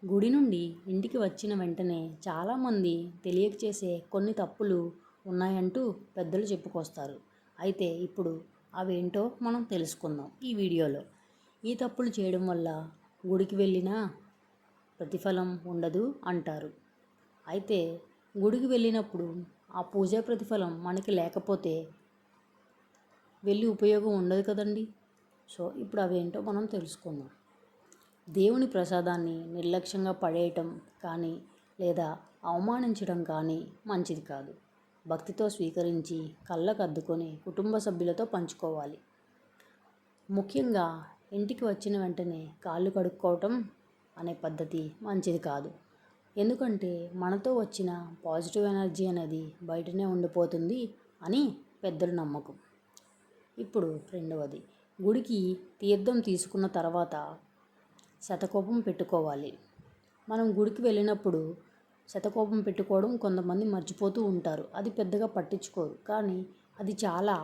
గుడి నుండి ఇంటికి వచ్చిన వెంటనే చాలామంది తెలియక చేసే కొన్ని తప్పులు ఉన్నాయంటూ పెద్దలు చెప్పుకొస్తారు. అయితే ఇప్పుడు అవేంటో మనం తెలుసుకుందాం ఈ వీడియోలో. ఈ తప్పులు చేయడం వల్ల గుడికి వెళ్ళినా ప్రతిఫలం ఉండదు అంటారు. అయితే గుడికి వెళ్ళినప్పుడు ఆ పూజా ప్రతిఫలం మనకి లేకపోతే వెళ్ళి ఉపయోగం ఉండదు కదండి. సో ఇప్పుడు అవేంటో మనం తెలుసుకుందాం. దేవుని ప్రసాదాన్ని నిర్లక్ష్యంగా పడేయటం కానీ లేదా అవమానించడం కానీ మంచిది కాదు. భక్తితో స్వీకరించి కళ్ళకు అద్దుకొని కుటుంబ సభ్యులతో పంచుకోవాలి. ముఖ్యంగా ఇంటికి వచ్చిన వెంటనే కాళ్ళు కడుక్కోవటం అనే పద్ధతి మంచిది కాదు. ఎందుకంటే మనతో వచ్చిన పాజిటివ్ ఎనర్జీ అనేది బయటనే ఉండిపోతుంది అని పెద్దల నమ్మకం. ఇప్పుడు రెండవది, గుడికి తీర్థం తీసుకున్న తర్వాత శతకోపం పెట్టుకోవాలి. మనం గుడికి వెళ్ళినప్పుడు శతకోపం పెట్టుకోవడం కొంతమంది మర్చిపోతూ ఉంటారు. అది పెద్దగా పట్టించుకోరు, కానీ అది చాలా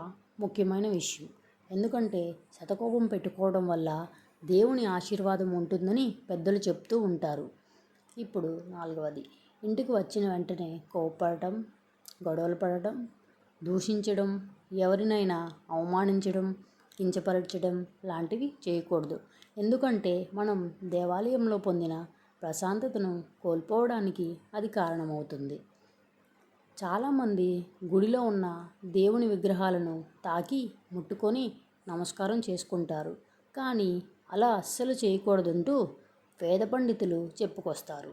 ముఖ్యమైన విషయం. ఎందుకంటే శతకోపం పెట్టుకోవడం వల్ల దేవుని ఆశీర్వాదం ఉంటుందని పెద్దలు చెప్తూ ఉంటారు. ఇప్పుడు నాలుగవది, ఇంటికి వచ్చిన వెంటనే కోపపడటం, గొడవలు పడటం, దూషించడం, ఎవరినైనా అవమానించడం, కించపరచడం లాంటివి చేయకూడదు. ఎందుకంటే మనం దేవాలయంలో పొందిన ప్రశాంతతను కోల్పోవడానికి అది కారణమవుతుంది. చాలామంది గుడిలో ఉన్న దేవుని విగ్రహాలను తాకి ముట్టుకొని నమస్కారం చేసుకుంటారు. కానీ అలా అస్సలు చేయకూడదంటూ వేద పండితులు చెప్పుకొస్తారు.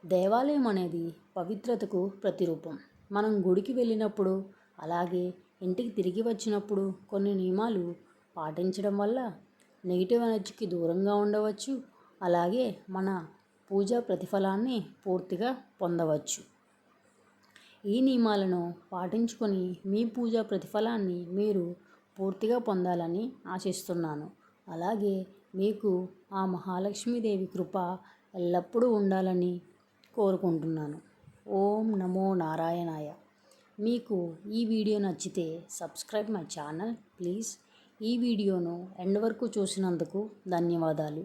దేవాలయం అనేది పవిత్రతకు ప్రతిరూపం. మనం గుడికి వెళ్ళినప్పుడు అలాగే ఇంటికి తిరిగి వచ్చినప్పుడు కొన్ని నియమాలు పాటించడం వల్ల నెగిటివ్ ఎనర్జీకి దూరంగా ఉండవచ్చు. అలాగే మన పూజా ప్రతిఫలాన్ని పూర్తిగా పొందవచ్చు. ఈ నియమాలను పాటించుకొని మీ పూజా ప్రతిఫలాన్ని మీరు పూర్తిగా పొందాలని ఆశిస్తున్నాను. అలాగే మీకు ఆ మహాలక్ష్మీదేవి కృప ఎల్లప్పుడూ ఉండాలని కోరుకుంటున్నాను. ఓం నమో నారాయణాయ. మీకు ఈ వీడియో నచ్చితే సబ్స్క్రైబ్ మై ఛానల్ ప్లీజ్. ఈ వీడియోను ఎండ్ వరకు చూసినందుకు ధన్యవాదాలు.